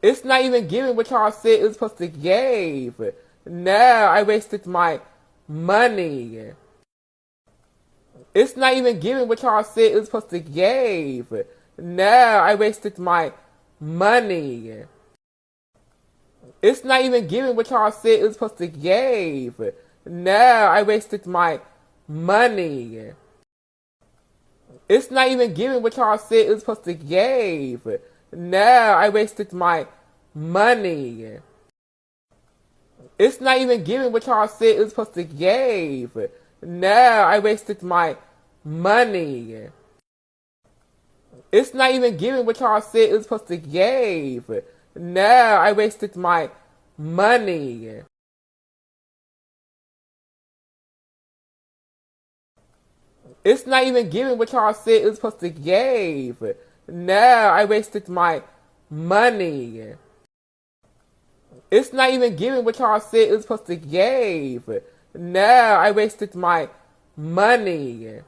It's not even giving what y'all said it was supposed to give. Now I wasted my money. It's not even giving what y'all said it was supposed to give. Now I wasted my money. It's not even giving what y'all said it was supposed to give. Now I wasted my money. It's not even giving what y'all said it was supposed to give. Now I wasted my money. It's not even giving what y'all said it was supposed to give. Now I wasted my money. It's not even giving what y'all said it was supposed to give. Now I wasted my money. It's not even giving what y'all said it was supposed to give. Now I wasted my money. It's not even giving what y'all said it was supposed to give. Now I wasted my money.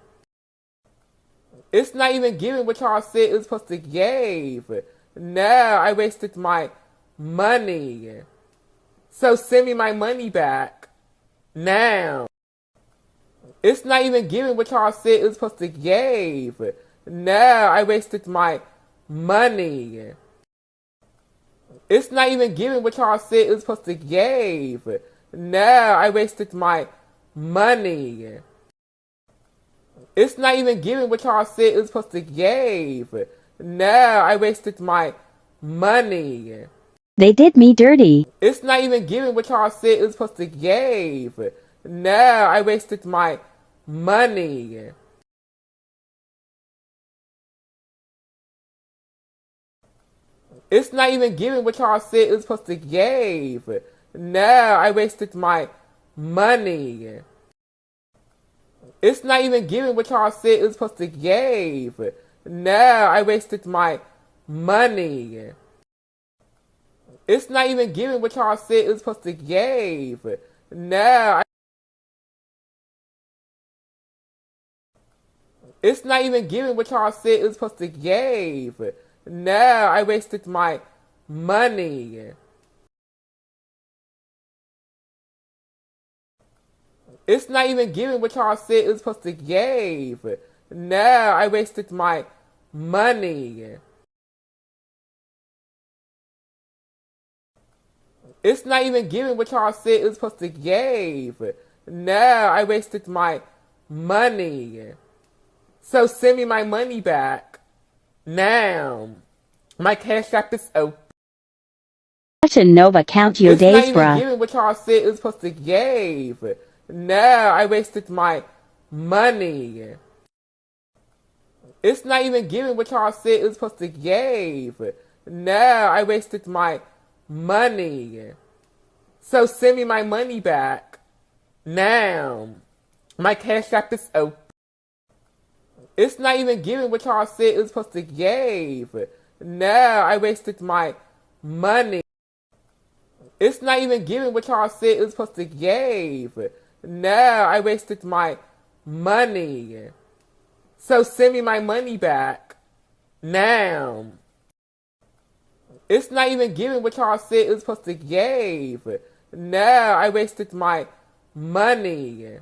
It's not even giving what y'all said it was supposed to give. Now I wasted my money. So send me my money back. Now. It's not even giving what y'all said it was supposed to give. Now I wasted my money. It's not even giving what y'all said it was supposed to give. Now I wasted my money. It's not even giving what y'all said it was supposed to give. Now I wasted my money. They did me dirty. It's not even giving what y'all said it was supposed to give. Now I wasted my money. It's not even giving what y'all said it was supposed to give. Now I wasted my money. It's not even giving what y'all said it was supposed to give. Now I wasted my money. It's not even giving what y'all said it was supposed to give. Now It's not even giving what y'all said it was supposed to give. Now I wasted my money. It's not even giving what y'all said it was supposed to give. Now I wasted my money. It's not even giving what y'all said it was supposed to give. Now I wasted my money. So send me my money back. Now. My cash app is open. Such a Nova count your It's days, not even bruh. giving what y'all said it was supposed to give. Now I wasted my money. It's not even giving what y'all said it was supposed to give. Now I wasted my money. So send me my money back. Now. My cash app is open. It's not even giving what y'all said it was supposed to give. Now I wasted my money. It's not even giving what y'all said it was supposed to give. Now I wasted my money. So send me my money back. Now. It's not even giving what y'all said it was supposed to give. Now I wasted my money.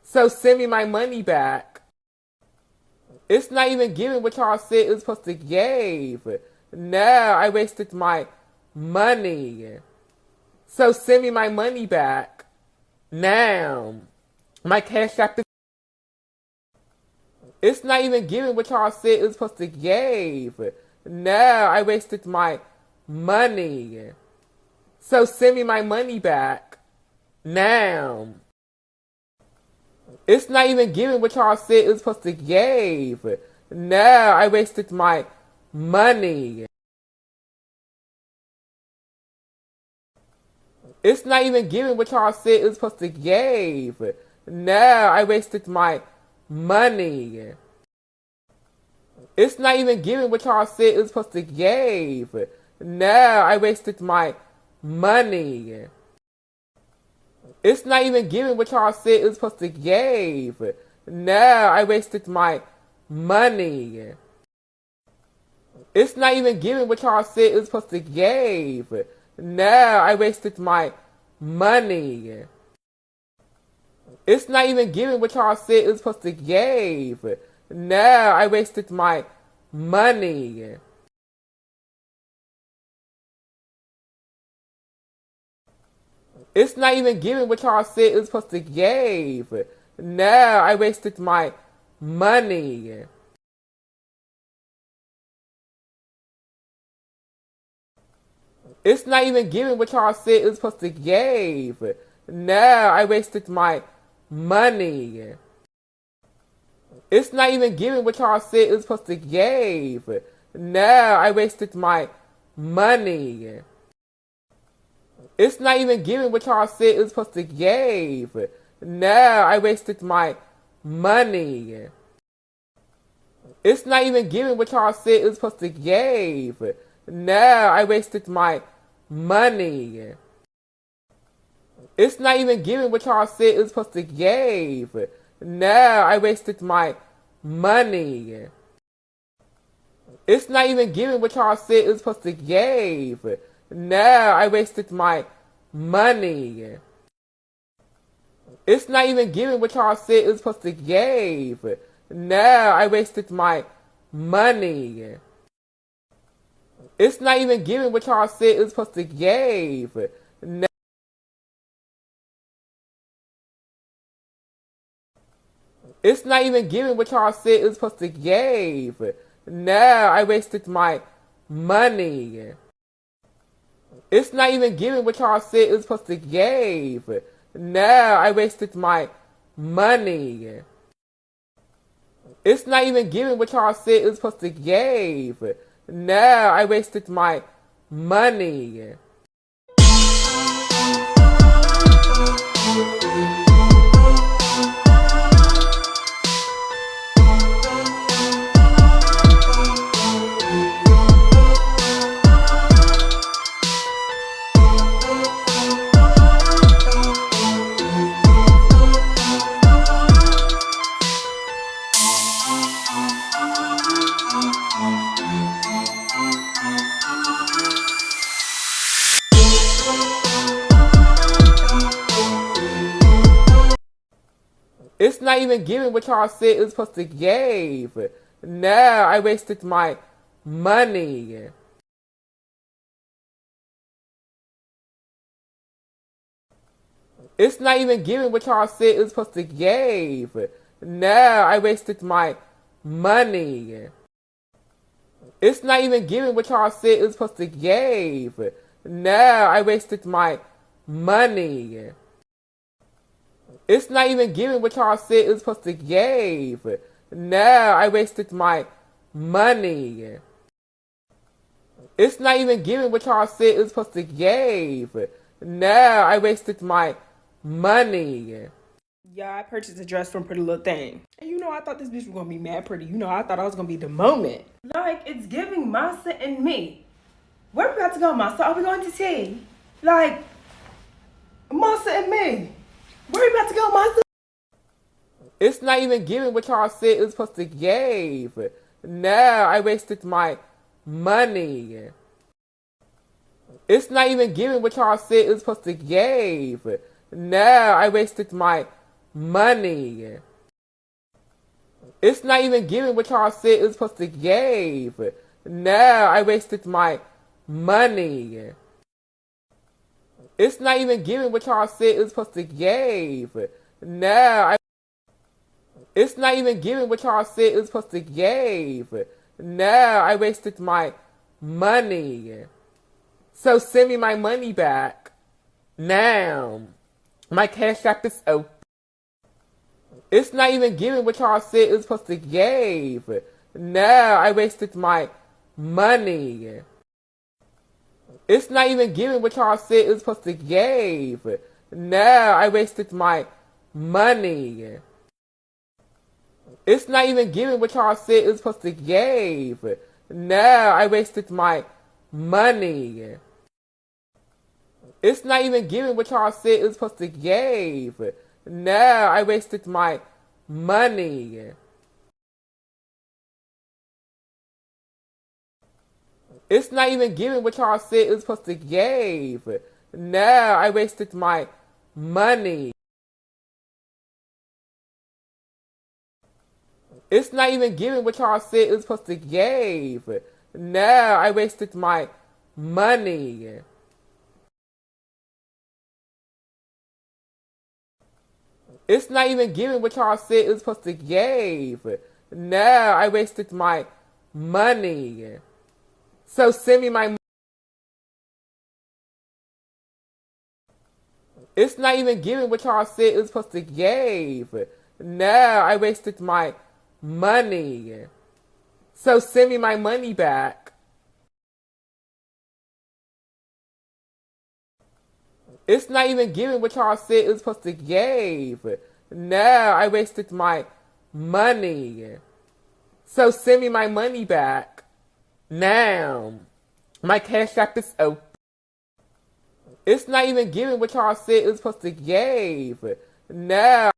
So send me my money back. It's not even giving what y'all said it was supposed to give. Now I wasted my money. So send me my money back. Now. My cash app is... It's not even giving what y'all said it was supposed to give. Now I wasted my money. So send me my money back. Now. It's not even giving what y'all said it was supposed to give. Now I wasted my money. It's not even giving what y'all said it was supposed to give. Now I wasted my money. It's not even giving what y'all said it was supposed to give. Now I wasted my money. It's not even giving what y'all said it was supposed to give. Now I wasted my money. It's not even giving what y'all said it was supposed to give. Now I wasted my money. It's not even giving what y'all said it was supposed to give. Now I wasted my money. It's not even giving what y'all said it was supposed to give. Now I wasted my money. It's not even giving what y'all said it was supposed to give. Now I wasted my money. It's not even giving what y'all said it was supposed to give. Now I wasted my money. It's not even giving what y'all said it was supposed to give. Now I wasted my money. It's not even giving what y'all said it was supposed to give. Now I wasted my money. It's not even giving what y'all said it was supposed to give. Now I wasted my money. It's not even giving what y'all said it was supposed to give. Now I wasted my money. It's not even giving what y'all said it was supposed to give. Now I wasted my money. It's not even giving what y'all said it was supposed to give. It's not even giving what y'all said it was supposed to give. Now I wasted my money. It's not even giving what y'all said it was supposed to give. Now I wasted my money. It's not even giving what y'all said it was supposed to give. Now I wasted my money. It's not even giving what y'all said it was supposed to give. Now I wasted my money. It's not even giving what y'all said it was supposed to give. Now I wasted my money. It's not even giving what y'all said it was supposed to give. Now I wasted my money. It's not even giving what y'all said it was supposed to give. Now I wasted my money. It's not even giving what y'all said it was supposed to give. Now I wasted my money. Yeah, I purchased a dress from Pretty Little Thing. And I thought this bitch was gonna be mad pretty. I thought I was gonna be the moment. Like, it's giving Masa and me. Where are we about to go, Masa? Are we going to tea? Like, Masa and me. Where are we about to go, Masa? It's not even giving what y'all said it was supposed to give. Now I wasted my money. It's not even giving what y'all said it was supposed to give. Now I wasted my money. It's not even giving what y'all said it was supposed to give. Now I wasted my money. It's not even giving what y'all said it was supposed to give. It's not even giving what y'all said it was supposed to give. Now I wasted my money. So send me my money back. Now. My Cash App is open. It's not even giving what y'all said it was supposed to give. Now I wasted my money. It's not even giving what y'all said it was supposed to give. Now I wasted my money. It's not even giving what y'all said it was supposed to give. Now I wasted my money. It's not even giving what y'all said it was supposed to give. Now I wasted my money. It's not even giving what y'all said it was supposed to give. No, I wasted my money. It's not even giving what y'all said it was supposed to give. No, I wasted my money. It's not even giving what y'all said it was supposed to give. No, I wasted my money. So send me my money. It's not even giving what y'all said it was supposed to give. No, I wasted my money. So send me my money back. It's not even giving what y'all said it was supposed to give. No, I wasted my money. So send me my money back. Now. My Cash App is open. It's not even giving what y'all said it was supposed to give. No.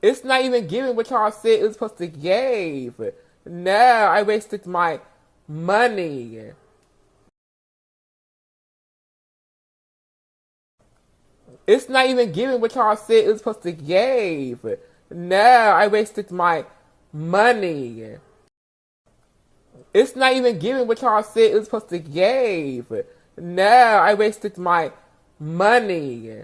It's not even giving what y'all said it was supposed to give. No, I wasted my money. It's not even giving what y'all said it was supposed to give. No, I wasted my money. It's not even giving what y'all said it was supposed to give. No, I wasted my money.